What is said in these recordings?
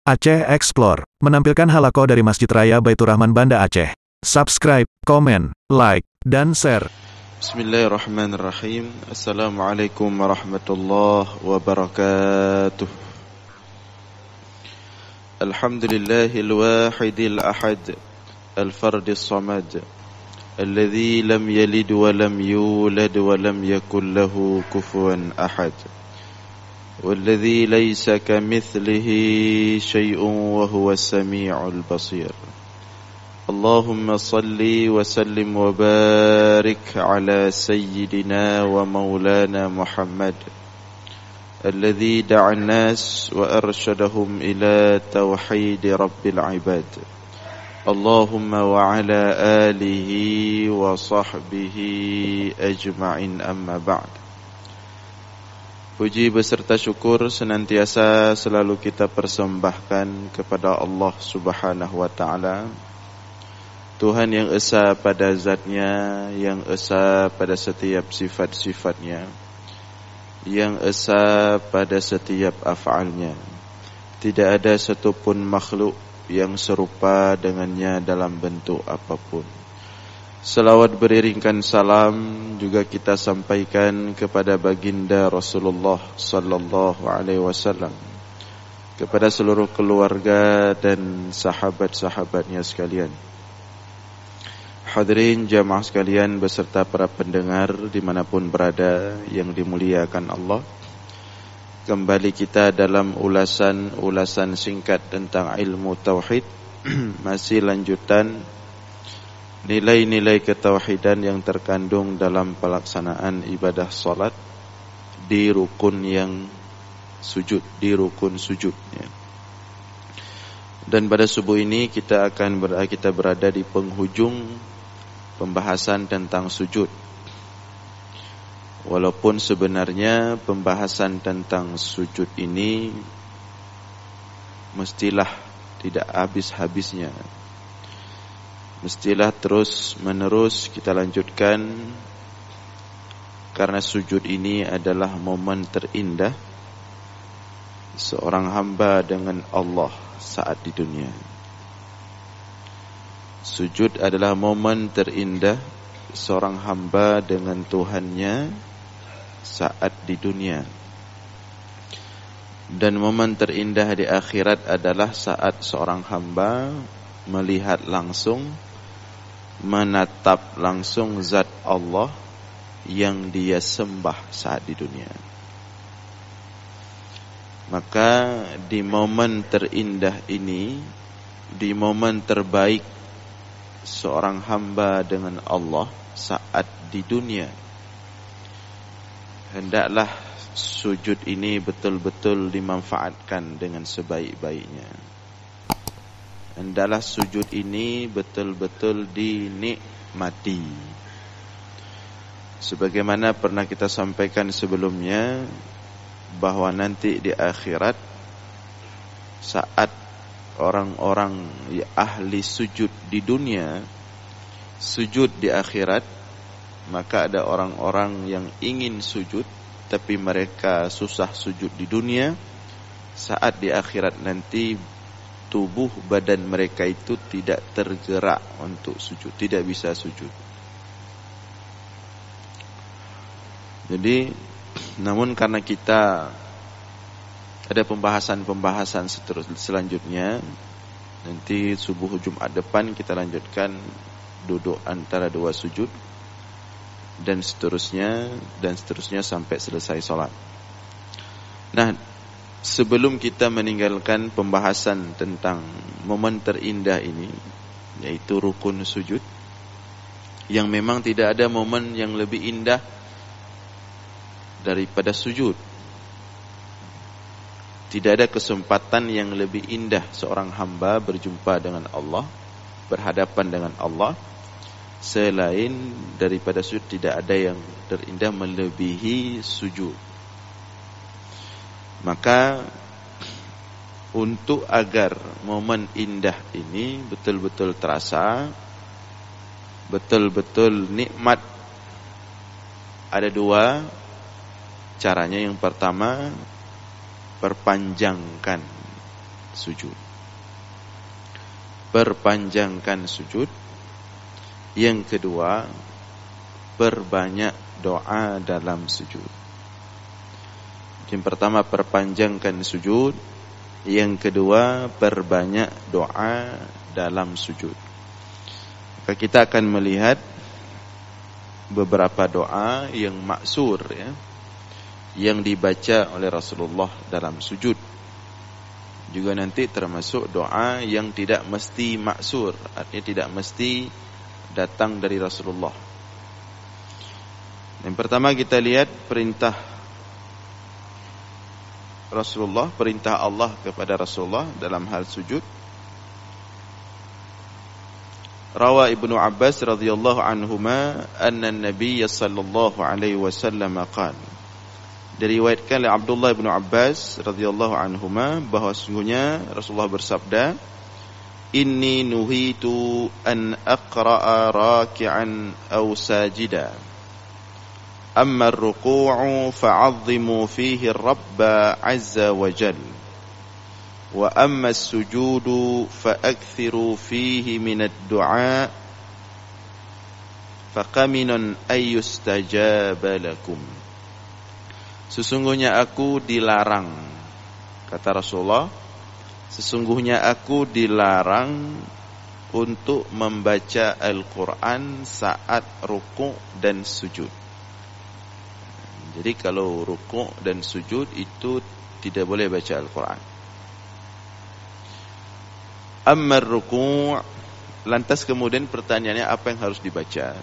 Aceh Explore menampilkan halaqah dari Masjid Raya Baitur Rahman Banda Aceh. Subscribe, komen, like, dan share. Bismillahirrahmanirrahim. Assalamualaikum warahmatullahi wabarakatuh. Alhamdulillahil wahidil ahad, al-fardis samad, alladzi lam yalid wa lam yulad wa lam yakul lahu kufuwan ahad. والذي ليس كمثله شيء وهو السميع البصير. اللهم صل وسلم وبارك على سيدنا ومولانا محمد الذي دعا الناس وأرشدهم إلى توحيد رب العباد. اللهم وعلى آله وصحبه أجمعين أما بعد. Puji beserta syukur senantiasa selalu kita persembahkan kepada Allah Subhanahu wa ta'ala, Tuhan yang esa pada zatnya, yang esa pada setiap sifat-sifatnya, yang esa pada setiap af'alnya. Tidak ada satupun makhluk yang serupa dengannya dalam bentuk apapun. Salawat beriringkan salam juga kita sampaikan kepada baginda Rasulullah sallallahu alaihi wasallam, kepada seluruh keluarga dan sahabat-sahabatnya sekalian. Hadirin jamaah sekalian beserta para pendengar dimanapun berada yang dimuliakan Allah. Kembali kita dalam ulasan singkat tentang ilmu tauhid. Masih lanjutan nilai-nilai ketauhidan yang terkandung dalam pelaksanaan ibadah salat di rukun sujud ya. Dan pada subuh ini kita berada di penghujung pembahasan tentang sujud. Walaupun sebenarnya pembahasan tentang sujud ini mestilah tidak habis-habisnya. Mestilah terus menerus kita lanjutkan, karena sujud ini adalah momen terindah seorang hamba dengan Allah saat di dunia. Sujud adalah momen terindah seorang hamba dengan Tuhannya saat di dunia. Dan momen terindah di akhirat adalah saat seorang hamba melihat langsung, menatap langsung zat Allah yang dia sembah saat di dunia. Maka di momen terindah ini, di momen terbaik seorang hamba dengan Allah saat di dunia, hendaklah sujud ini betul-betul dimanfaatkan dengan sebaik-baiknya. Hendaklah sujud ini betul-betul dinikmati. Sebagaimana pernah kita sampaikan sebelumnya, bahwa nanti di akhirat, saat orang-orang ahli sujud di dunia sujud di akhirat, maka ada orang-orang yang ingin sujud tapi mereka susah sujud di dunia. Saat di akhirat nanti tubuh badan mereka itu tidak tergerak untuk sujud, tidak bisa sujud. Jadi, namun karena kita ada pembahasan selanjutnya, nanti subuh Jumat depan kita lanjutkan duduk antara dua sujud dan seterusnya sampai selesai sholat. Nah, sebelum kita meninggalkan pembahasan tentang momen terindah ini, yaitu rukun sujud, yang memang tidak ada momen yang lebih indah daripada sujud. Tidak ada kesempatan yang lebih indah seorang hamba berjumpa dengan Allah, berhadapan dengan Allah, selain daripada sujud. Tidak ada yang terindah melebihi sujud. Maka untuk agar momen indah ini betul-betul terasa, betul-betul nikmat, ada dua caranya. Yang pertama, perpanjangkan sujud. Perpanjangkan sujud. Yang kedua, perbanyak doa dalam sujud. Yang pertama, perpanjangkan sujud. Yang kedua, perbanyak doa dalam sujud. Maka kita akan melihat beberapa doa yang maksur, ya, yang dibaca oleh Rasulullah dalam sujud. Juga nanti termasuk doa yang tidak mesti maksur, artinya tidak mesti datang dari Rasulullah. Yang pertama kita lihat perintah Rasulullah, perintah Allah kepada Rasulullah dalam hal sujud. Rawa Ibnu Abbas radhiyallahu anhuma anna an-nabiy sallallahu alaihi wasallam qala. Diriwayatkan oleh Abdullah bin Abbas radhiyallahu anhuma bahwa sungguhnya Rasulullah bersabda, "Inni nuhitu an aqra'a raki'an aw sajida. Amma ar-ruku'u fa'azzimu fihi ar-Rabba 'azza wa jalla. Wa amma as-sujudu fa'akthiru fihi min ad-du'a faqaminan ay yustajaba lakum." Sesungguhnya aku dilarang, kata Rasulullah, sesungguhnya aku dilarang untuk membaca Al-Quran saat ruku' dan sujud. Jadi kalau ruku' dan sujud itu tidak boleh baca Al-Quran. Amma ruku', lantas kemudian pertanyaannya apa yang harus dibaca?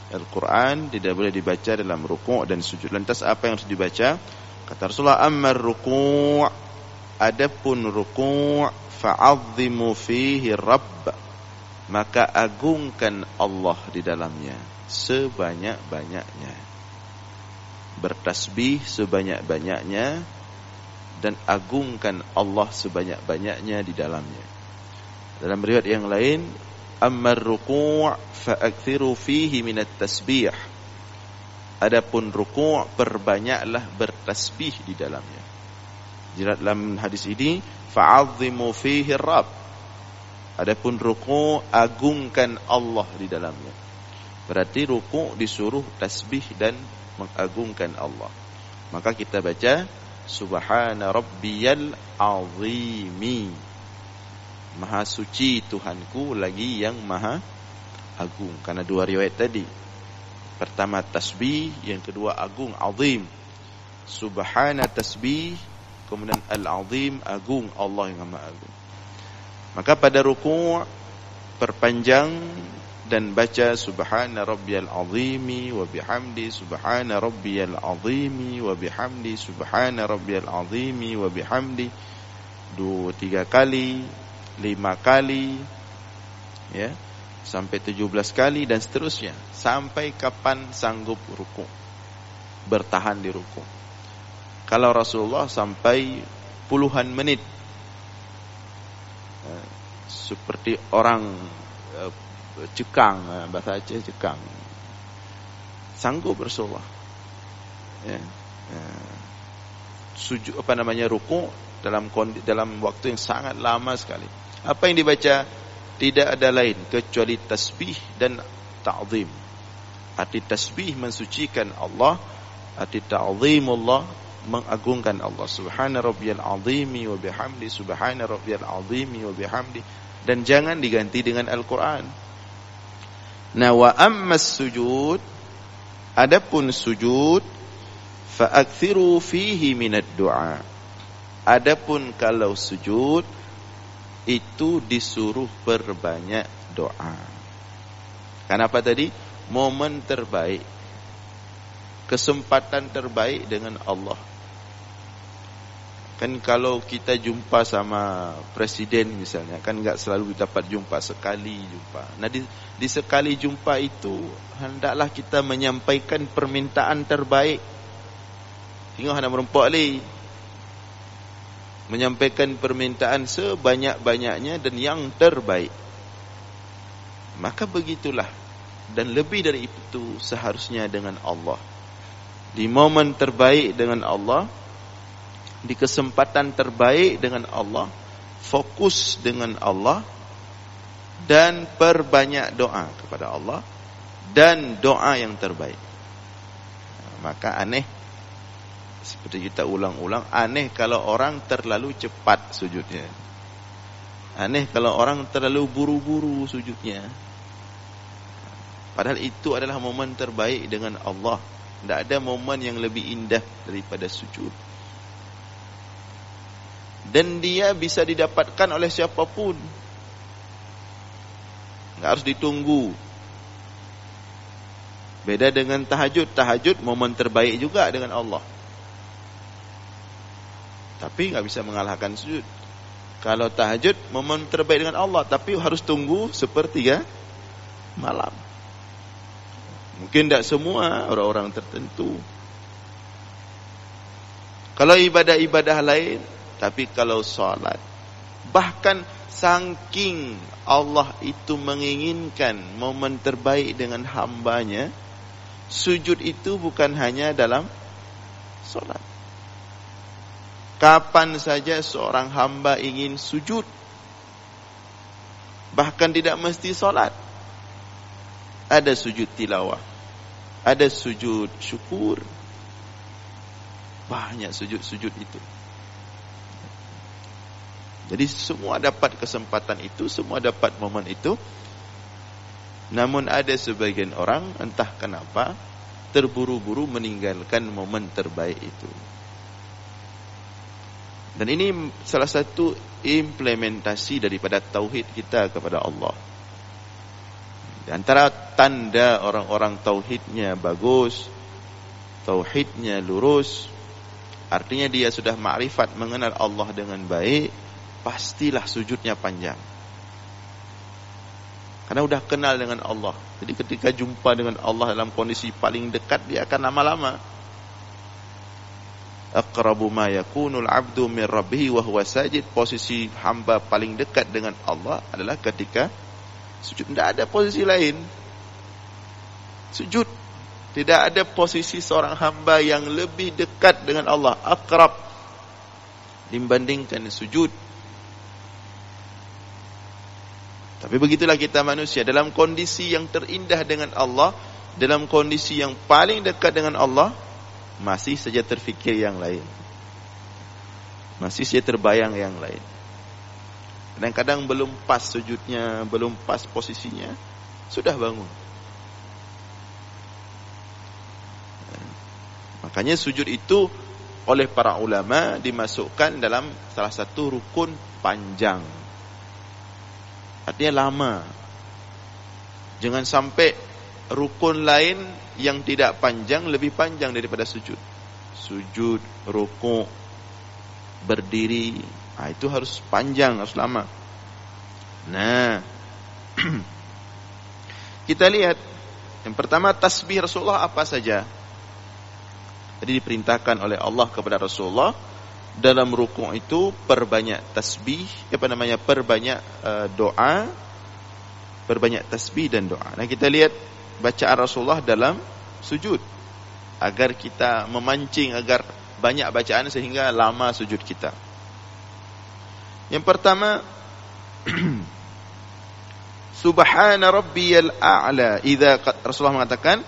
Al-Quran tidak boleh dibaca dalam ruku' dan sujud. Lantas apa yang harus dibaca? Kata Rasulullah, amma ruku', adapun ruku' fa'azzimu fihi Rabb, maka agungkan Allah di dalamnya sebanyak-banyaknya. Bertasbih sebanyak-banyaknya dan agungkan Allah sebanyak-banyaknya di dalamnya. Dalam riwayat yang lain, amma ruku' fa'akthiru fihi minat tasbih. Adapun ruku' perbanyaklah bertasbih di dalamnya. Jadi dalam hadis ini fa'azzimu fihi Rabb. Adapun ruku' agungkan Allah di dalamnya. Berarti ruku' disuruh tasbih dan mengagungkan Allah. Maka kita baca subhana rabbiyal azimi. Maha suci Tuhanku lagi yang maha agung. Karena dua riwayat tadi. Pertama tasbih, yang kedua agung, azim. Subhana tasbih, kemudian al-azim, agung, Allah yang maha agung. Maka pada ruku' perpanjang dan baca subhana rabbiyal azimi wa bihamdi, subhana rabbiyal azimi wa bihamdi, subhana rabbiyal azimi wa bihamdi, 2-3 kali, 5 kali, ya, sampai 17 kali dan seterusnya, sampai kapan sanggup ruku', bertahan di ruku'. Kalau Rasulullah sampai puluhan menit, seperti orang cekang, bahasa Aceh cekang, sanggup Rasulullah, ya, sujud ruku' dalam waktu yang sangat lama sekali. Apa yang dibaca? Tidak ada lain kecuali tasbih dan ta'zim. Arti tasbih mensucikan Allah, arti ta'zimullah mengagungkan Allah. Subhana rabbiyal azimi wa bihamdi, subhana rabbiyal azimi wa bihamdi. Dan jangan diganti dengan Al-Quran. Nah, wa ammas sujud, adapun sujud, fa'akthiru fihi minad du'a. Adapun kalau sujud, itu disuruh perbanyak doa. Kenapa tadi? Momen terbaik, kesempatan terbaik dengan Allah. Kan kalau kita jumpa sama presiden misalnya, kan enggak selalu dapat jumpa, sekali jumpa. Nah di sekali jumpa itu hendaklah kita menyampaikan permintaan terbaik. Tengok hana merempok li, menyampaikan permintaan sebanyak-banyaknya dan yang terbaik. Maka begitulah, dan lebih dari itu seharusnya dengan Allah. Di momen terbaik dengan Allah, di kesempatan terbaik dengan Allah, fokus dengan Allah dan perbanyak doa kepada Allah dan doa yang terbaik. Maka aneh, seperti kita ulang-ulang, aneh kalau orang terlalu cepat sujudnya. Aneh kalau orang terlalu buru-buru sujudnya. Padahal itu adalah momen terbaik dengan Allah. Tidak ada momen yang lebih indah daripada sujud. Dan dia bisa didapatkan oleh siapapun. Tidak harus ditunggu. Beda dengan tahajud. Tahajud momen terbaik juga dengan Allah. Tapi tidak bisa mengalahkan sujud. Kalau tahajud momen terbaik dengan Allah, tapi harus tunggu sepertiga malam. Mungkin tidak semua orang-orang tertentu. Kalau ibadah-ibadah lain, tapi kalau salat, bahkan saking Allah itu menginginkan momen terbaik dengan hambanya, sujud itu bukan hanya dalam salat. Kapan saja seorang hamba ingin sujud, bahkan tidak mesti salat. Ada sujud tilawah, ada sujud syukur. Banyak sujud-sujud itu. Jadi semua dapat kesempatan itu, semua dapat momen itu. Namun ada sebagian orang, entah kenapa, terburu-buru meninggalkan momen terbaik itu. Dan ini salah satu implementasi daripada tauhid kita kepada Allah. Di antara tanda orang-orang tauhidnya bagus, tauhidnya lurus, artinya dia sudah ma'rifat mengenal Allah dengan baik, pastilah sujudnya panjang. Karena sudah kenal dengan Allah. Jadi ketika jumpa dengan Allah dalam kondisi paling dekat, dia akan lama-lama. Aqrabu ma yakunul abdu min rabbih wa huwa sajid. Posisi hamba paling dekat dengan Allah adalah ketika sujud. Tidak ada posisi lain. Sujud. Tidak ada posisi seorang hamba yang lebih dekat dengan Allah, aqrab, dibandingkan sujud. Tapi begitulah kita manusia, dalam kondisi yang terindah dengan Allah, dalam kondisi yang paling dekat dengan Allah, masih saja terfikir yang lain. Masih saja terbayang yang lain. Kadang-kadang belum pas sujudnya, belum pas posisinya, sudah bangun. Makanya sujud itu oleh para ulama dimasukkan dalam salah satu rukun panjang. Artinya lama. Jangan sampai rukun lain yang tidak panjang lebih panjang daripada sujud. Sujud, rukuk, berdiri, itu harus panjang, harus lama. Nah, kita lihat yang pertama, tasbih Rasulullah apa saja. Jadi diperintahkan oleh Allah kepada Rasulullah dalam rukuk itu perbanyak tasbih, perbanyak doa, perbanyak tasbih dan doa. Nah, kita lihat bacaan Rasulullah dalam sujud agar kita memancing agar banyak bacaan sehingga lama sujud kita. Yang pertama, Subhana rabbiyal a'la. Rasulullah mengatakan,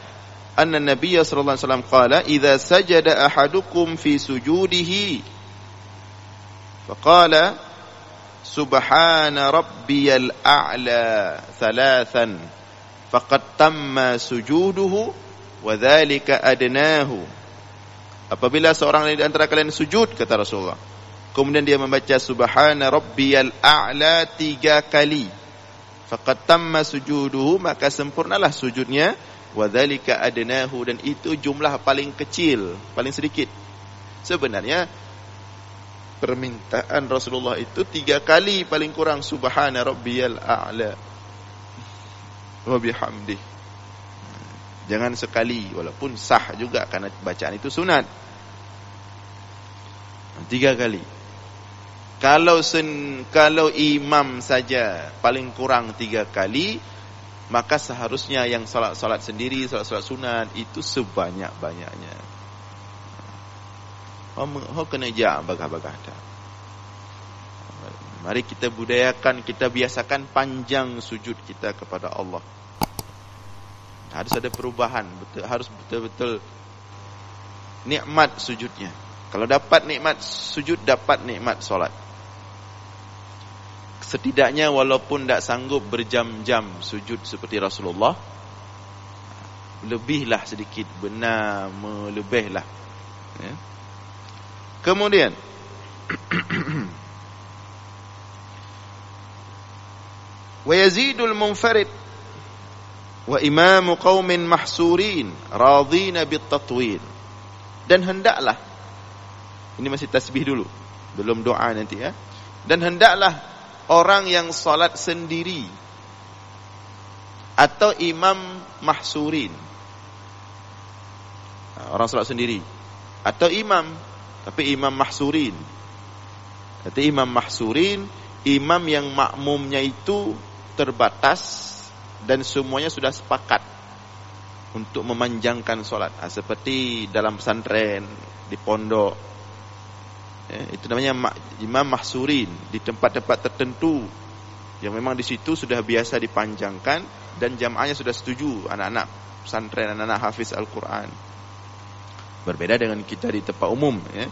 anna Nabiya sallallahu alaihi wasallam qala, idza sajada ahadukum fi sujudihi faqala Subhana rabbiyal a'la thalathan faqad tamma sujuduhu wa dzalika adnahu. Apabila seorang di antara kalian sujud, kata Rasulullah, kemudian dia membaca Subhana rabbiyal a'la 3 kali, faqad tamma sujuduhu, maka sempurnalah sujudnya, wa dzalika adnahu, dan itu jumlah paling kecil, paling sedikit. Sebenarnya permintaan Rasulullah itu 3 kali paling kurang, Subhana rabbiyal a'la wa bihamdih. Jangan sekali, walaupun sah juga karena bacaan itu sunat. 3 kali. Kalau imam saja paling kurang 3 kali, maka seharusnya yang salat sendiri, salat sunat itu sebanyak-banyaknya. Kena jam bagah-bagah dah. Mari kita budayakan, kita biasakan panjang sujud kita kepada Allah. Harus ada perubahan, harus betul-betul nikmat sujudnya. Kalau dapat nikmat sujud, dapat nikmat solat. Setidaknya walaupun tak sanggup berjam-jam sujud seperti Rasulullah, lebihlah sedikit, benar melebihlah. Ya. Kemudian wa yazidul munfarid wa imamu qaumin mahsurin radina bitatwil. Dan hendaklah, ini masih tasbih dulu, belum doa nanti ya. Dan hendaklah orang yang salat sendiri atau imam mahsurin, orang salat sendiri atau imam, tapi imam mahsurin. Kata imam mahsurin, imam yang makmumnya itu terbatas dan semuanya sudah sepakat untuk memanjangkan solat. Seperti dalam pesantren, di pondok. Itu namanya imam mahsurin, di tempat-tempat tertentu yang memang di situ sudah biasa dipanjangkan dan jamaahnya sudah setuju, anak-anak pesantren, anak-anak hafiz Al-Quran. Berbeda dengan kita di tempat umum. Ya.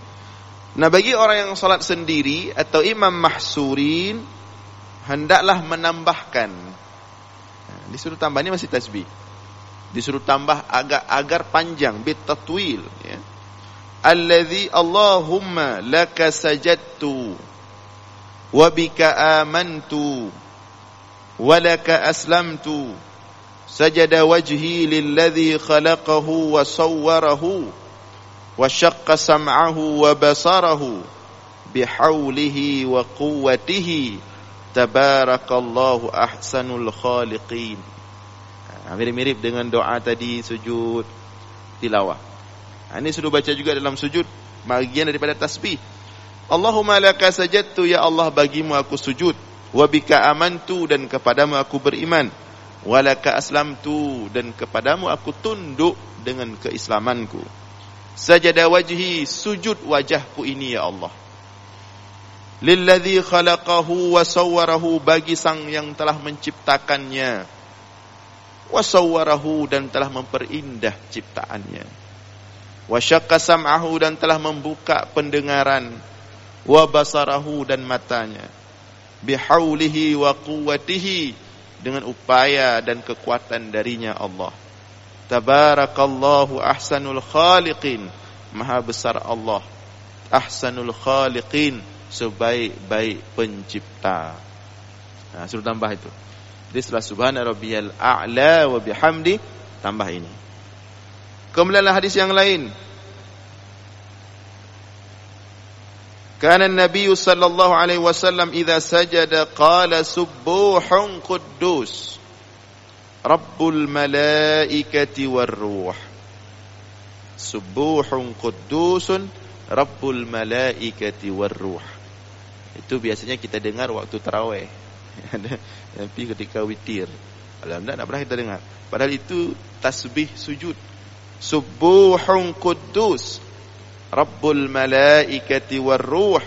Nah, bagi orang yang salat sendiri atau imam mahsurin, hendaklah menambahkan. Nah, disuruh tambah, ini masih tasbih. Disuruh tambah agar panjang, bitatwil. Ya. Alladzi Allahumma laka sajadtu wa bika amantu wa laka aslamtu sajada wajhi lilladzi khalaqahu wa sawwarahu wa syaqqa sam'ahu wa basarahu bihaulihi wa quwwatihi tabarakallahu ahsanul khaliqin. Mirip-mirip dengan doa tadi sujud tilawah. Ini sudah baca juga dalam sujud, bagian daripada tasbih. Allahumma laka sajadtu, ya Allah bagimu aku sujud, wa bika amantu, dan kepadamu aku beriman, wa laka aslamtu, dan kepadamu aku tunduk dengan keislamanku. Sajada wajhi, sujud wajahku ini ya Allah. Lilladzi khalaqahu wa sawwarahu, bagi sang yang telah menciptakannya, wa sawwarahu, dan telah memperindah ciptaannya. Wa syaqqa sam'ahu, dan telah membuka pendengaran, wa basarahu, dan matanya, bihaulihi wa quwwatihi, dengan upaya dan kekuatan darinya Allah. Tabarakallahu ahsanul khaliqin, maha besar Allah, ahsanul khaliqin, sebaik-baik pencipta. Nah, suruh tambah itu. Jadi setelah subhana rabbiyal a'la wa bihamdi, tambah ini. Kemudianlah hadis yang lain. Kana Nabi sallallahu alaihi wasallam idza sajada qala subuhun quddus Rabbul malaikati war ruh. Subuhun quddusun Rabbul malaikati war ruh. Itu biasanya kita dengar waktu tarawih. Tapi ketika witir, alhamdulillah tak pernah kita dengar. Padahal itu tasbih sujud. Subuhun quddus Rabbul malaikati war ruh.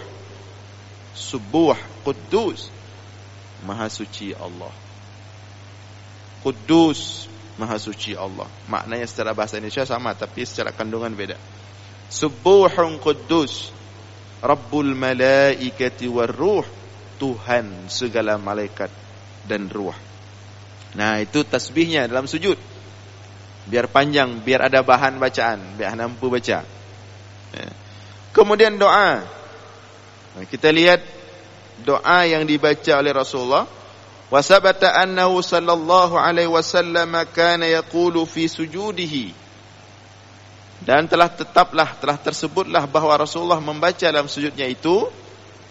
Subuh, quddus, maha suci Allah. Quddus, maha suci Allah. Maknanya secara bahasa Indonesia sama, tapi secara kandungan beda. Subuhun quddus Rabbul malaikati war ruh, Tuhan segala malaikat dan ruh. Nah, itu tasbihnya dalam sujud. Biar panjang, biar ada bahan bacaan, biar mampu baca. Kemudian doa. Kita lihat doa yang dibaca oleh Rasulullah. Wa sabata annahu sallallahu alaihi wasallam kana yaqulu fi sujudihi. Dan telah tersebutlah bahwa Rasulullah membaca dalam sujudnya itu,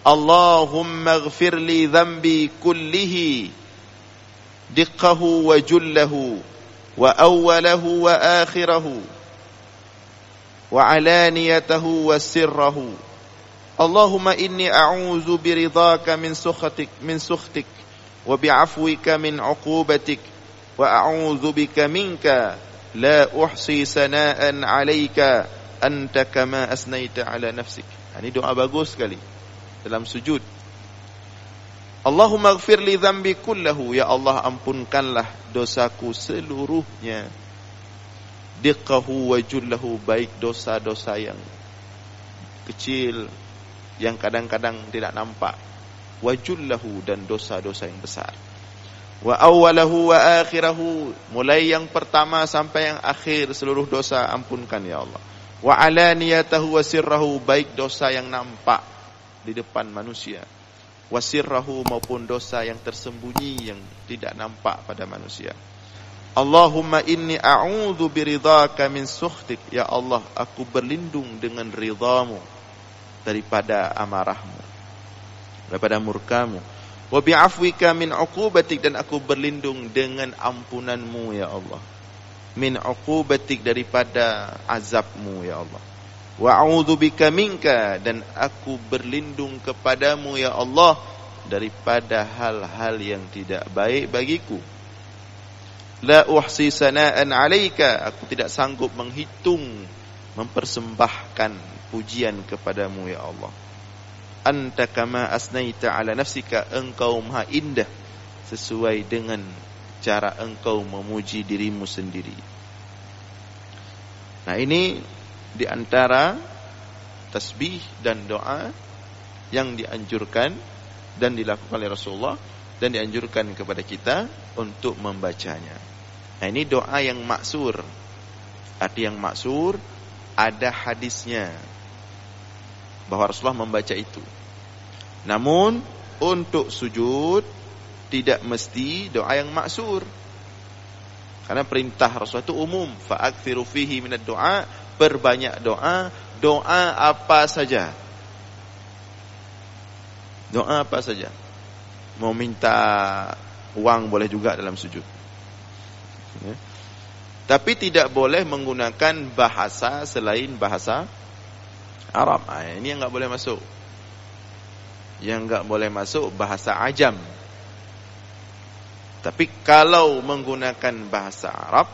Allahumma ighfirli dhanbi kullihi diqqahu wa jullahu wa awwalahu wa akhirahu wa alaniyatahu wa sirrahu. Allahumma inni a'udzu biridhaka min sukhtik wa bi'afwika min 'uqubatik wa a'udzu bika minka la uhsi sana'an 'alaika anta kama asnaita 'ala nafsik. Ini doa bagus sekali dalam sujud. Allahumma ighfir li dzambi kullahu, ya Allah ampunkanlah dosaku seluruhnya. Diqqahu wa jullahu, baik dosa-dosa yang kecil yang kadang-kadang tidak nampak, wa jullahu, dan dosa-dosa yang besar. Wa awwalahu wa akhirahu, mulai yang pertama sampai yang akhir seluruh dosa ampunkan ya Allah. Wa alaniyatahu wa sirrahu, baik dosa yang nampak di depan manusia, wa sirrahu, maupun dosa yang tersembunyi yang tidak nampak pada manusia. Allahumma inni a'udzu biridhaka min sukhtik, ya Allah aku berlindung dengan ridhamu daripada amarahmu, daripada murkamu. Wa bi'afwika min 'uqubatik, dan aku berlindung dengan ampunanmu ya Allah. Min 'uqubatik, daripada azabmu ya Allah. Wa a'udzu bika minka, dan aku berlindung kepadamu ya Allah daripada hal-hal yang tidak baik bagiku. La uhsi sana'an 'alaika, aku tidak sanggup menghitung, mempersembahkan pujian kepadamu ya Allah. Anta kama asnaita ala nafsika, engkau maha indah sesuai dengan cara engkau memuji dirimu sendiri. Nah, ini di antara tasbih dan doa yang dianjurkan dan dilakukan oleh Rasulullah dan dianjurkan kepada kita untuk membacanya. Nah, ini doa yang maksur. Arti yang maksur, ada hadisnya bahwa Rasulullah membaca itu. Namun untuk sujud tidak mesti doa yang maksur, karena perintah Rasulullah itu umum. Fa'akthiru fihi minad doa, perbanyak doa. Doa apa saja, doa apa saja. Mau minta uang boleh juga dalam sujud ya. Tapi tidak boleh menggunakan bahasa selain bahasa Arab. Ini yang gak boleh masuk. Yang gak boleh masuk bahasa ajam. Tapi kalau menggunakan bahasa Arab,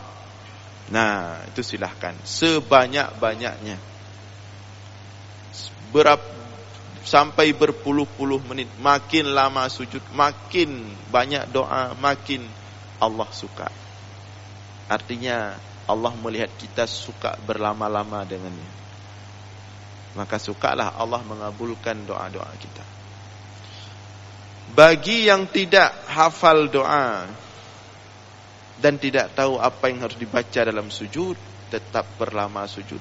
nah itu silahkan sebanyak-banyaknya, sampai berpuluh-puluh menit. Makin lama sujud, makin banyak doa, makin Allah suka. Artinya Allah melihat kita suka berlama-lama dengannya, maka sukalah Allah mengabulkan doa-doa kita. Bagi yang tidak hafal doa dan tidak tahu apa yang harus dibaca dalam sujud, tetap berlama sujud.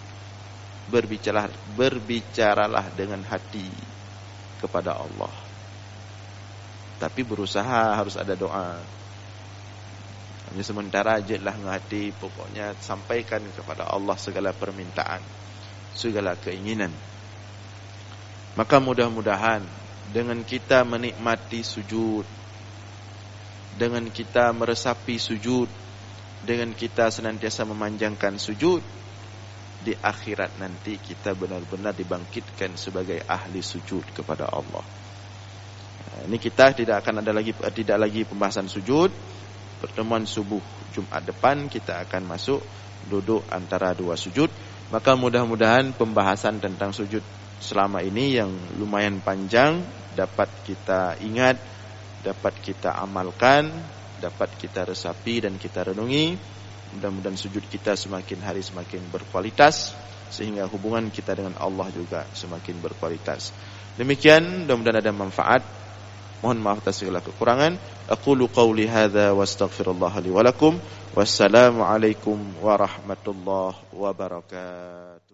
Berbicaralah dengan hati kepada Allah. Tapi berusaha harus ada doa. Hanya sementara ajalah ngehati, pokoknya sampaikan kepada Allah segala permintaan, segala keinginan. Maka mudah-mudahan dengan kita menikmati sujud, dengan kita meresapi sujud, dengan kita senantiasa memanjangkan sujud, di akhirat nanti kita benar-benar dibangkitkan sebagai ahli sujud kepada Allah. Ini kita tidak lagi pembahasan sujud. Pertemuan subuh Jumat depan kita akan masuk duduk antara dua sujud. Maka mudah-mudahan pembahasan tentang sujud selama ini yang lumayan panjang dapat kita ingat, dapat kita amalkan, dapat kita resapi dan kita renungi. Mudah-mudahan sujud kita semakin hari semakin berkualitas, sehingga hubungan kita dengan Allah juga semakin berkualitas. Demikian, mudah-mudahan ada manfaat. Mohon maaf atas segala kekurangan. Aqulu qawli hadza wa astaghfirullah li wa lakum. Wassalamu alaikum warahmatullahi wabarakatuh.